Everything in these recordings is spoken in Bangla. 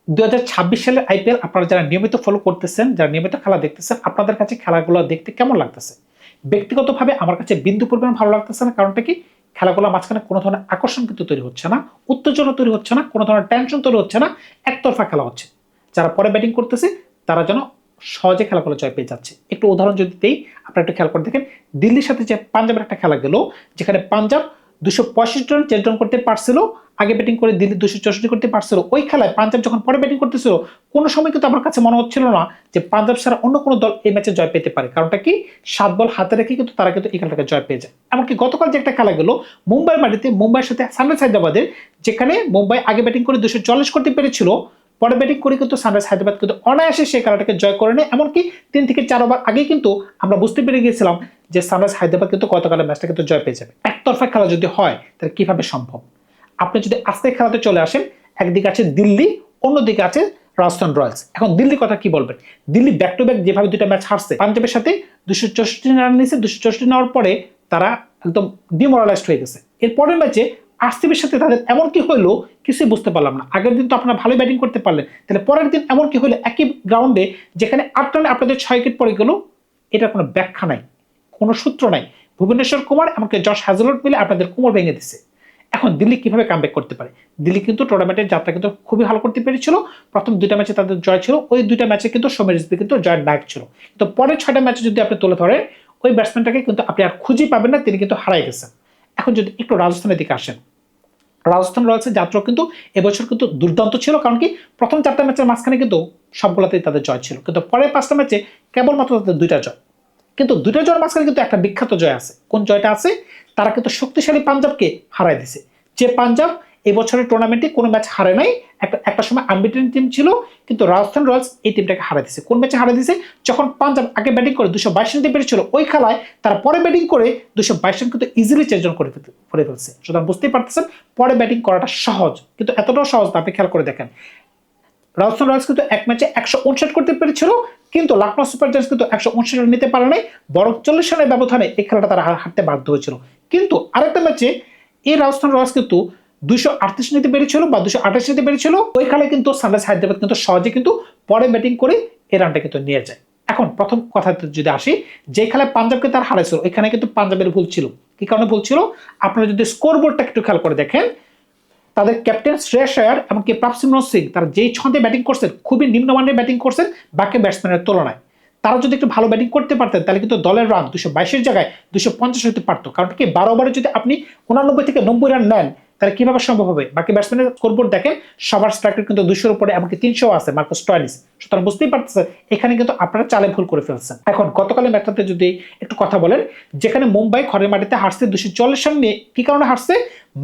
2026 সালের আইপিএল আপনারা যারা নিয়মিত ফলো করতেছেন, যারা নিয়মিত খেলা দেখতেছেন, আপনাদের কাছে খেলাগুলো দেখতে কেমন লাগতেছে? ব্যক্তিগতভাবে আমার কাছে বিন্দু পরিমাণ ভালো লাগতেছে না। কারণটা কি? খেলাগুলোর মাঝখানে কোনো ধরনের আকর্ষণ কিন্তু তৈরি হচ্ছে না, উত্তেজনা তৈরি হচ্ছে না, কোনো ধরনের টেনশন তৈরি হচ্ছে না, একতরফা খেলা হচ্ছে। যারা পরে ব্যাটিং করতেছে তারা যেন সহজে খেলাগুলো জয় পেয়ে যাচ্ছে। একটু উদাহরণ যদি দেই, আপনারা একটু খেয়াল করে দেখেন, দিল্লির সাথে যে পাঞ্জাবের একটা খেলা গেল, যেখানে পাঞ্জাব 265 রান চেস ডাউন করতে পারছিল, আগে ব্যাটিং করে দিল্লি 264 করতে পারছিল। ওই খেলায় পাঞ্জাব যখন পরে ব্যাটিং করতেছিল, কোনো সময় কিন্তু আমার কাছে মনে হচ্ছিল না যে পাঞ্জাব ছাড়া অন্য কোনো দল এই ম্যাচে জয় পেতে পারে। কারণটা কি? 7 বল হাতে রেখে কিন্তু তারা কিন্তু এই খেলাটাকে জয় পেয়ে যায়। এমনকি গতকাল যে একটা খেলা গেল মুম্বাইয়ের মাটিতে, মুম্বাইয়ের সাথে সানরাইজ হায়দ্রাবাদের, যেখানে মুম্বাই আগে ব্যাটিং করে 240 করতে পেরেছিল, পরে ব্যাটিং করে কিন্তু সানরাইজ হায়দ্রাবাদ কিন্তু অনায়াসে সেই খেলাটাকে জয় করে নেয়। এমনকি 3 থেকে 4 ওভার আগে কিন্তু আমরা বুঝতে পেরে গিয়েছিলাম যে সানরাইজ হায়দ্রাবাদ কিন্তু গতকালের ম্যাচটা কিন্তু জয় পেয়ে যাবে। একতরফা খেলা যদি হয় তাহলে কিভাবে সম্ভব? আপনি যদি আজকের খেলাতে চলে আসেন, একদিকে আছে দিল্লি, অন্যদিকে আছে রাজস্থান রয়্যালস। এখন দিল্লির কথা কি বলবেন? দিল্লি ব্যাক টু ব্যাক যেভাবে দুইটা ম্যাচ হারছে, পাঞ্জাবের সাথে 264 রান নিয়েছে, 264 নেওয়ার পরে তারা একদম ডিমোরালাইজড হয়ে গেছে। এর পরের ম্যাচে আরসিবির সাথে তাদের এমন কি হইলো কিছুই বুঝতে পারলাম না। আগের দিন তো আপনারা ভালো ব্যাটিং করতে পারলেন, তাহলে পরের দিন এমন কি হইলো একই গ্রাউন্ডে যেখানে 8 রানে আপনাদের 6 উইকেট পড়ে গেল? এটার কোনো ব্যাখ্যা নাই, কোনো সূত্র নাই। ভুবনেশ্বর কুমার এমনকি জশ হ্যাজেলউড মিলে আপনাদের কোমর ভেঙে দিছে। এখন দিল্লি কিভাবে কামব্যাক করতে পারে? দিল্লি কিন্তু টুর্নামেন্টের যাত্রা কিন্তু খুবই ভালো করতে পেরেছিল। প্রথম 2টা ম্যাচে তাদের জয় ছিল, ওই 2টা ম্যাচে কিন্তু সৌম্য রিজভী কিন্তু জয়ের নায়ক ছিল। তো পরের 6টা ম্যাচে যদি আপনি তুলে ধরেন, ওই ব্যাটসম্যানটাকে কিন্তু আপনি আর খুঁজেই পাবেন না, তিনি কিন্তু হারাই গেছেন। এখন যদি একটু রাজস্থানের দিকে আসেন, রাজস্থান রয়্যালসের যাত্রা কিন্তু এবছর কিন্তু দুর্দান্ত ছিল। কারণ কি? প্রথম 4টা ম্যাচের মাঝখানে কিন্তু সবগুলোতেই তাদের জয় ছিল, কিন্তু পরের 5টা ম্যাচে কেবলমাত্র তাদের 2টা জয়। কিন্তু 2টা জয়ের মাঝখানে কিন্তু একটা বিখ্যাত জয় আছে। কোন জয়টা আছে? তারা কিন্তু শক্তিশালী পাঞ্জাবকে হারাই দিছে। যে পাঞ্জাব এই বছরের টুর্নামেন্টে কোনো ম্যাচ হারে নাই, একটা সময় আনবিটেন টিম ছিল, কিন্তু রাজস্থান রয়্যালস এই টিমটাকে হারাই দিছে। কোন ম্যাচে হারাই দিছে? যখন পাঞ্জাব আগে ব্যাটিং করে 222 রান দিতে পেরেছিল, ওই খেলায় তারা পরে ব্যাটিং করে 222 রান কিন্তু ইজিলি চেঞ্জ করে ফেলছে। সুতরাং বুঝতেই পারতেছেন পরে ব্যাটিং করাটা সহজ, কিন্তু এতটাও সহজ না। আপনি খেয়াল করে দেখেন, রাজস্থান রয়্যালস কিন্তু এক ম্যাচে 159 করতে পেরেছিল, কিন্তু লখনৌ সুপার জায়ান্টস কিন্তু 159 রান নিতে পারে নাই, বরং 40 রানের ব্যবধানে এই খেলাটা তারা হারতে বাধ্য হয়েছিল। কিন্তু আরেকটা ম্যাচে এই রাজস্থান রয়্যালস কিন্তু 238 নিতে পেরেছিল বা 228 নিতে পেরেছিল। ওই খেলায় কিন্তু সানরাইজ হায়দ্রাবাদ কিন্তু সহজে কিন্তু পরে ব্যাটিং করে এই রানটা কিন্তু নিয়ে যায়। এখন প্রথম কথা যদি আসি, যে খেলায় পাঞ্জাবকে তার হারাইছিল, এখানে কিন্তু পাঞ্জাবের ভুল ছিল। কি কারণে ভুল ছিল? আপনারা যদি স্কোর বোর্ডটা একটু খেয়াল করে দেখেন, তাদের ক্যাপ্টেন শ্রেয়স আয়ার এমনকি প্রাভসিমরন সিং তারা যেই ছন্দে ব্যাটিং করছেন, খুবই নিম্নমানের ব্যাটিং করছেন বাকি ব্যাটসম্যানের তুলনায়। তারা যদি একটু ভালো ব্যাটিং করতে পারতেন তাহলে কিন্তু দলের রান 222 জায়গায় 250 হতে পারতো। কারণ কি? 12 ওভারে যদি আপনি 89 থেকে 90 রান নেন, তাহলে কিভাবে সম্ভব হবে? বাকি ব্যাটসম্যানের স্কোরবোর্ড দেখেন, সবার স্ট্রাইক রেট কিন্তু 200-র উপরে, এমনকি 300 আছে মার্কাস স্টয়নিস। সুতরাং বুঝতেই পারতেছেন এখানে কিন্তু আপনারা চালে ভুল করে ফেলছেন। এখন গতকালের ম্যাচটাতে যদি একটু কথা বলেন, যেখানে মুম্বাই ঘরের মাটিতে হারছে 240 রান নিয়ে, কি কারণে হারছে?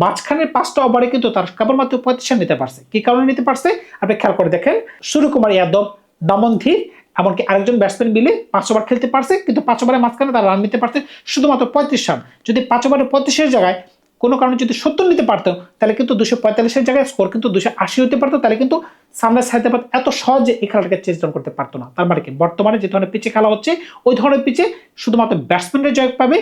মাঝখানের 5টা ওভারে কিন্তু তার কেবলমাত্র 35 রান নিতে পারছে। কি কারণে নিতে পারছে? আপনি খেয়াল করে দেখেন, সূর্যকুমার যাদব, নমন ধীর, এমনকি আরেকজন ব্যাটসম্যান মিলে 5 ওভার খেলতে পারছে, কিন্তু 5 ওভারের মাঝখানে তারা রান নিতে পারছে শুধুমাত্র 35 রান। যদি 5 ওভারে 35-এর জায়গায় কোনো কারণে যদি 70 নিতে পারতো, তাহলে কিন্তু 245-এর জায়গায় স্কোর কিন্তু 280 হতে পারতো। তাহলে কিন্তু সানরাইজ হায়দ্রাবাদ এত সহজে এই খেলাটাকে চেঞ্জ ডাউন করতে পারতো না। তার মানে কি? বর্তমানে যে ধরনের পিচে খেলা হচ্ছে, ওই ধরনের পিচে শুধুমাত্র ব্যাটসম্যানরা জয় পাবে,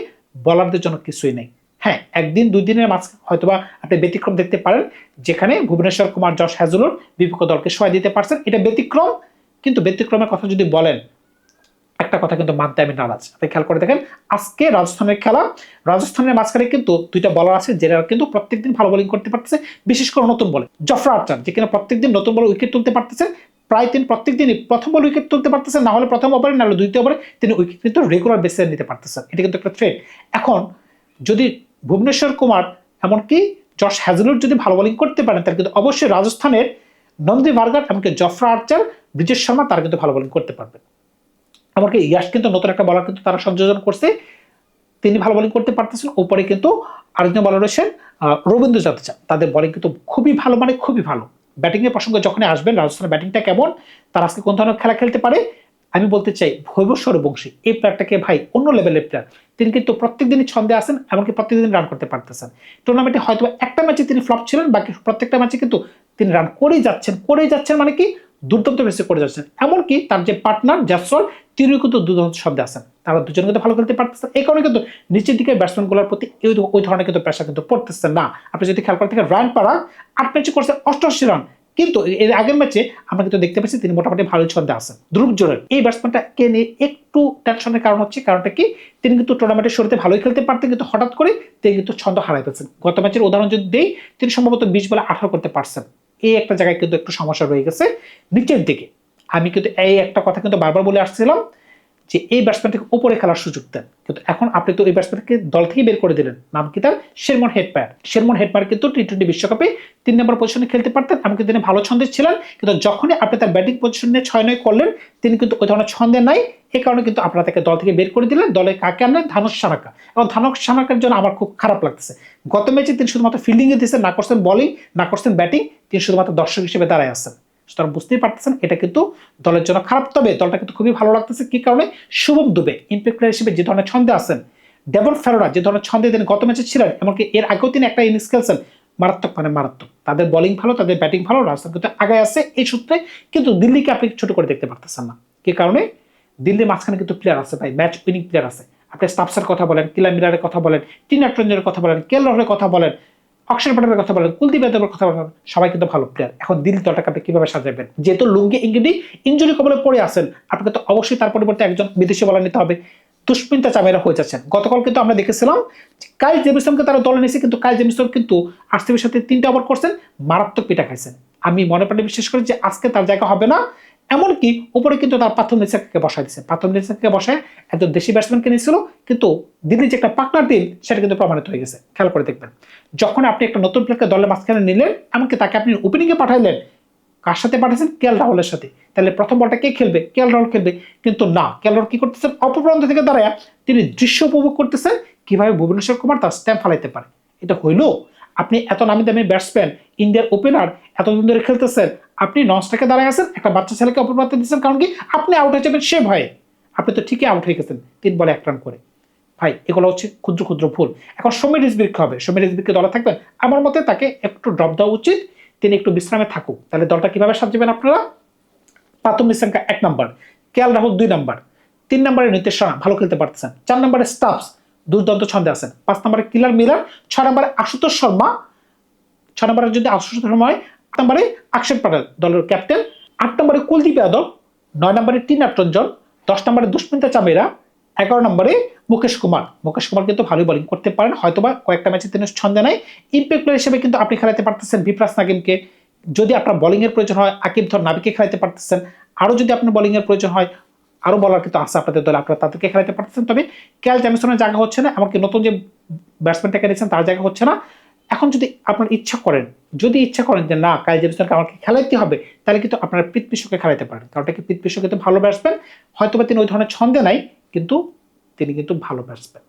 বলারদের জন্য কিছুই নেই। হ্যাঁ, একদিন 2 দিনের মাঝখানে হয়তোবা আপনি ব্যতিক্রম দেখতে পারেন, যেখানে ভুবনেশ্বর কুমার, জশ হ্যাজেলউড বিপক্ষ দলকে সহায় দিতে পারছেন, এটা ব্যতিক্রম। কিন্তু ব্যতিক্রমের কথা যদি বলেন, একটা কথা কিন্তু মানতে আমি নারাজ। আপনি খেয়াল করে দেখেন, আজকে রাজস্থানের খেলা, রাজস্থানের মাঝখানে কিন্তু 2টা বলার আছে যারা কিন্তু প্রত্যেকদিন ভালো বোলিং করতে পারতেছে, বিশেষ করে নতুন বলে জফরা আর্চার, যে কিনা প্রত্যেকদিন নতুন বলে উইকেট তুলতে পারতেছেন। প্রায় তিনি প্রত্যেকদিনই প্রথম বলে উইকেট তুলতে পারতেছেন, না হলে প্রথম ওভারে, না হলে 2য় ওভারে তিনি উইকেট কিন্তু রেগুলার বেসিসে নিতে পারতেছেন। এটা কিন্তু একটা থ্রেড। এখন যদি ভুবনেশ্বর কুমার এমনকি জশ হ্যাজেলউড যদি ভালো বোলিং করতে পারেন, তাহলে কিন্তু অবশ্যই রাজস্থানের নন্দী ভার্গার এমনকি জফরা আর্চার, ব্রিজেশ শর্মা তারা কিন্তু ভালো বোলিং করতে পারবেন। এমনকি ইয়াশ কিন্তু নতুন একটা বলার কিন্তু তারা সংযোজন করছে, তিনি ভালো বোলিং করতে পারতেছেন। ওপরে কিন্তু আরেকজন বলার রয়েছেন রবীন্দ্র জাদেজা, তাদের বোলিং কিন্তু খুবই ভালো, মানে খুবই ভালো। ব্যাটিং এর প্রসঙ্গে যখন আসবেন, রাজস্থানের ব্যাটিংটা কেমন, তারা আজকে কোন ধরনের খেলা খেলতে পারে, আমি বলতে চাই ভৈবব সূর্যবংশী এই প্লেয়ারটাকে ভাই অন্য লেভেলের প্লেয়ার। তিনি কিন্তু প্রত্যেকদিনই ছন্দে আসেন, এমনকি প্রত্যেকদিন রান করতে পারতেছেন। টুর্নামেন্টে হয়তো একটা ম্যাচে তিনি ফ্লপ ছিলেন, বাকি প্রত্যেকটা ম্যাচে কিন্তু তিনি রান করেই যাচ্ছেন, মানে কি দুর্দান্ত বেসে করে যাচ্ছেন। এমনকি তার যে পার্টনার জয়সওয়াল, তিনিও কিন্তু দুর্দান্ত শব্দে আছেন। তারা দুজন কিন্তু ভালো খেলতে পারতেছেন। এই কারণে কিন্তু নিচের দিকে ব্যাটসম্যানগুলোর প্রতি ওই ধরনের কিন্তু প্রেশার কিন্তু পড়তেছে না। আপনি যদি খেয়াল করে থাকেন, রায়ান পারাগ 8 ম্যাচে করছে 88 রান, কিন্তু এর আগের ম্যাচে আমরা কিন্তু দেখতে পাচ্ছি তিনি মোটামুটি ভালো ছন্দে আছেন। ধ্রুব জোরের এই ব্যাটসম্যানটাকে নিয়ে একটু টেনশনের কারণ হচ্ছে, কারণটা কি তিনি কিন্তু টুর্নামেন্টের শুরুতে ভালোই খেলতে পারতেন, কিন্তু হঠাৎ করে তিনি কিন্তু ছন্দ হারাই ফেলছেন। গত ম্যাচের উদাহরণ যদি দেই, তিনি সম্ভবত 20 বলে 18 করতে পারছেন। এই একটা জায়গায় কিন্তু একটু সমস্যা রয়ে গেছে নিচের দিকে। আমি কিন্তু এই একটা কথা কিন্তু বারবার বলে আসছিলাম যে এই ব্যাটসম্যানটাকে উপরে খেলার সুযোগ দেন, কিন্তু এখন আপনি তো এই ব্যাটসম্যানকে দল থেকে বের করে দিলেন। নাম কি তার? Sherman Hetmyer. শেরমন হেটমায়ার কিন্তু টি-20 বিশ্বকাপে 3 নম্বর পজিশনে খেলতে পারতেন, এমনকি তিনি ভালো ছন্দে ছিলেন, কিন্তু যখনই আপনি তার ব্যাটিং পজিশন নিয়ে 6-9 করলেন, তিনি কিন্তু ওই ধরনের ছন্দে নাই। এই কারণে কিন্তু আপনারা তাকে দল থেকে বের করে দিলেন। দলে কাকে আনলেন? ধানুশ সানাকা। এবং ধানুশ সানাকার জন্য আমার খুব খারাপ লাগতেছে। গত ম্যাচে তিনি শুধুমাত্র ফিল্ডিং এ দিয়েছেন, না করছেন বোলিং, না করছেন ব্যাটিং, তিনি শুধুমাত্র দর্শক হিসেবে দাঁড়ায় আছেন। সুতরাং বুঝতেই পারতেছেন এটা কিন্তু দলের জন্য খারাপ। তবে দলটা কিন্তু খুবই ভালো লাগতেছে। কি কারণে? শুভম দুবে ইম্প্যাক্ট প্লেয়ার হিসেবে যে ধরনের ছন্দে আছেন, ডেভন ফেরোরা যে ধরনের ছন্দে তিনি গত ম্যাচে ছিলেন, এমনকি এর আগেও তিনি একটা ইনিংস খেলছেন, মারাত্মক মানে মারাত্মক। তাদের বোলিং ভালো, তাদের ব্যাটিং ভালো, রাজস্থান কিন্তু আগে আছে এই সূত্রে। কিন্তু দিল্লিকে আপনি ছোট করে দেখতে পারতেছেন না। কি কারণে? দিল্লির মাঝখানে কিন্তু প্লেয়ার আছে ভাই, ম্যাচ উইনিং প্লেয়ার আছে। আপনি স্টাফসের কথা বলেন, কিলা মিলারের কথা বলেন, টিন নাটরঞ্জনের কথা বলেন, কেএল রাহুলের কথা বলেন, অক্ষর প্যাটেলের কথা বলেন, কুলদীপ যাদবের কথা বলেন, সবাই কিন্তু ভালো প্লেয়ার। এখন দিল্লি দলটাকে আপনি কিভাবে সাজাবেন? যেহেতু লুঙ্গি ইংরেজি ইনজুরি কবলে পড়ে আছেন, আপনাকে তো অবশ্যই তার পরিবর্তে একজন বিদেশি বলার নিতে হবে। দুষ্মিন্তা চামেরা হয়ে যাচ্ছেন। গতকাল কিন্তু আমরা দেখেছিলাম কাইল জেমিসনকে তারা দলে নিয়েছে, কিন্তু কাইল জেমিসন কিন্তু আরসিবির সাথে 3টা ওভার করছেন, মারাত্মক পিটা খাইছেন। আমি মনে প্রাণে বিশ্বাস করি যে আজকে তার জায়গা হবে না। এমনকি উপরে কিন্তু তার প্রাথম নিসাকে বসাই দিচ্ছে। প্রাথম নিসাকে বসায় একজন দেশি ব্যাটসম্যানকে নিয়েছিল, কিন্তু দিল্লির যে একটা পার্টনার টিম সেটা কিন্তু প্রমাণিত হয়ে গেছে। খেয়াল করে দেখবেন, যখন আপনি একটা নতুন প্লেয়ারকে দলের মাঝখানে নিলেন, এমনকি তাকে আপনি ওপেনিংয়ে পাঠাইলেন, কার সাথে পাঠাচ্ছেন? কেএল রাহুলের সাথে। তাহলে প্রথম বলটা কে খেলবে? কেএল রাহুল খেলবে। কিন্তু না, কেএল রাহুল কি করতেছেন? অপপ্রান্ত থেকে দাঁড়ায় তিনি দৃশ্য উপভোগ করতেছেন কিভাবে ভুবনেশ্বর কুমার তার স্ট্যাম্প ফালাইতে পারে। এটা হইলো? আপনি এত নামি দামি ব্যাটসম্যান, ইন্ডিয়ার ওপেনার এতদিন ধরে খেলতেছেন, আপনি নন স্ট্রাইকে দাঁড়ায় আছেন, একটা বাচ্চা ছেলেকে অপপ্রান্ত দিচ্ছেন। কারণ কি? আপনি আউট হয়ে যাবেন সে ভয়ে। আপনি তো ঠিকই আউট হয়ে গেছেন 3 বলে 1 রান করে। ভাই এগুলো হচ্ছে ক্ষুদ্র ক্ষুদ্র ভুল। এখন সমীর রিজভিকে হবে, সমীর রিজভিকে দলে থাকবেন? আমার মতে তাকে একটু ড্রপ দেওয়া উচিত, তিনি একটু বিশ্রামে থাকুক। তাহলে দলটা কিভাবে সাজাবেন আপনারা? প্রাথম নিশাঙ্কা 1 নম্বর, কেএল রাহুল 2 নম্বর, 3 নম্বরে নীতিশ রানা ভালো খেলতে পারতেছেন, 4 নম্বরে স্টাফস দুর্দান্ত ছন্দে আছেন, 5 নম্বরে কিলার মিলার, 6 নম্বরে আশুতোষ শর্মা, 6 নম্বরে যদি আশুতোষ শর্মা হয়, 8 নম্বরে অক্ষর প্যাটেল দলের ক্যাপ্টেন, 8 নম্বরে কুলদীপ যাদব, 9 নম্বরে টি নাটরঞ্জন, 10 নম্বরে দুষ্মিন্তা চামেরা, 11 নম্বরে মুকেশ কুমার। মুকেশ কুমার কিন্তু ভালো বোলিং করতে পারেন, হয়তোবা কয়েকটা ম্যাচে তিনি ছন্দে নাই। ইম্প্যাক্ট প্লেয়ার হিসেবে কিন্তু আপনি খেলাতে পারতেছেন বিপ্রাস নাগিমকে। যদি আপনার বোলিং এর প্রয়োজন হয় আকিব ধর নাবিকে খেলাতে পারতেছেন। আরো যদি আপনার বোলিং এর প্রয়োজন হয়, আরো বলার কিন্তু আছে আপনাদের দলে, আপনারা তাদেরকে খেলাতে পারতেছেন। তবে কেএল জেমিসনের জায়গা হচ্ছে না, এমনকি নতুন যে ব্যাটসম্যানটাকে নিয়েছেন তার জায়গা হচ্ছে না। এখন যদি আপনার ইচ্ছা করেন, যে না কাইল জেমিসনকে আমাকে খেলাইতে হবে, তাহলে কিন্তু আপনারা পৃথ্বী শোকে খেলাইতে পারেন। কারণটা কি? পৃথ্বী শো কিন্তু ভালো ব্যাটসম্যান, হয়তোবা তিনি ওই ধরনের ছন্দে নাই, কিন্তু তিনি কিন্তু ভালো ব্যাটসম্যান।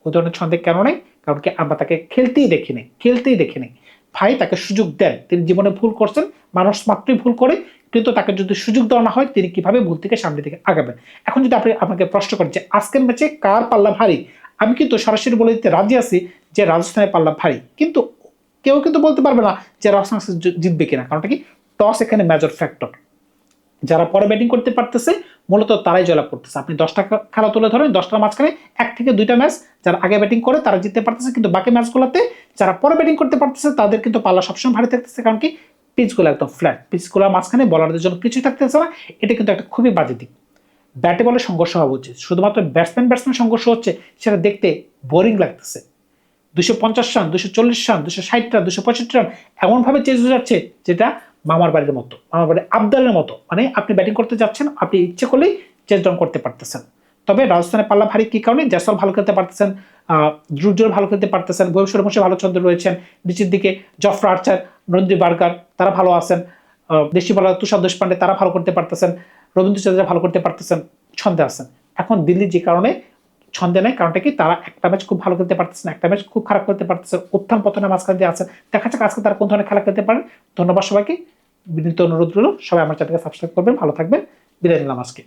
ওই ধরনের ছন্দে কেন নেই? কারণ কি আমরা তাকে খেলতেই দেখিনি। ভাই তাকে সুযোগ দেন। তিনি জীবনে ভুল করছেন, মানুষ মাত্রই ভুল করে, কিন্তু তাকে যদি সুযোগ দেওয়া না হয় তিনি কিভাবে ভুল থেকে সামনে দিকে আগাবেন। এখন যদি আপনি আপনাকে প্রশ্ন করেন যে আজকের ম্যাচে কার পাল্লা ভারী, আমি কিন্তু সরাসরি বলে দিতে রাজি আছি যে রাজস্থানের পাল্লা ভারী, কিন্তু কেউ কিন্তু বলতে পারবে না যে রাজস্থান জিতবে কিনা। কারণটা কি? টস এখানে মেজর ফ্যাক্টর। যারা পরে ব্যাটিং করতে পারতেছে মূলত তারাই জয়লাভ করতেছে। আপনি 10টা খেলা তুলে ধরেন, 10টার মাঝখানে 1 থেকে 2টা ম্যাচ যারা আগে ব্যাটিং করে তারা জিততে পারতেছে, কিন্তু বাকি ম্যাচগুলোতে যারা পরে ব্যাটিং করতে পারতেছে তাদের কিন্তু পাল্লা সবসময় ভারী থাকতেছে। কারণ কি? পিচগুলো একদম ফ্ল্যাট, পিচগুলোর মাঝখানে বলারদের জন্য কিছুই থাকতেছে না। এটা কিন্তু একটা খুবই বাজে দিক। ব্যাটে বলে সংঘর্ষ হওয়া উচিত, শুধুমাত্র ব্যাটসম্যান সংঘর্ষ হচ্ছে, সেটা দেখতে বোরিং লাগতেছে। 250 রান, 240 রান, 260 রান, 265 রান এমনভাবে চেঞ্জ হয়ে যাচ্ছে যেটা মামার বাড়ির মতো, মামার বাড়ির আবদালের মতো। মানে আপনি ব্যাটিং করতে যাচ্ছেন, আপনি ইচ্ছে করলেই চেঞ্জ ডাউন করতে পারতেছেন। তবে রাজস্থানের পাল্লা ভারী কি কারণে? জয়সওয়াল ভালো খেলতে পারতেছেন, ধ্রুব জোরের ভালো খেলতে পারতেছেন, ভুবনেশ্বর কুমার ভালো ছন্দে রয়েছেন, নিচের দিকে জফরা আর্চার, নন্দী বার্গার তারা ভালো আছেন, দেশি বলার তুষার দেশপান্ডে তারা ভালো করতে পারতেছেন, রবীন্দ্র জাদেজা ভালো করতে পারতেছেন, ছন্দে আছেন। এখন দিল্লি যে কারণে ছন্দে নেই, কারণটা কি? তারা একটা ম্যাচ খুব ভালো খেলতে পারতেছে না, একটা ম্যাচ খুব খারাপ খেলতে পারতেছে, উত্থান পতনের মাঝখান দিয়ে আছেন। দেখা যাক আজকে তারা কোন ধরনের খেলা খেলতে পারেন। ধন্যবাদ সবাইকে, বিনীত অনুরোধ রইল সবাই আমার চ্যানেলকে সাবস্ক্রাইব করবেন, ভালো থাকবেন, বিদায় নিলাম আজকে।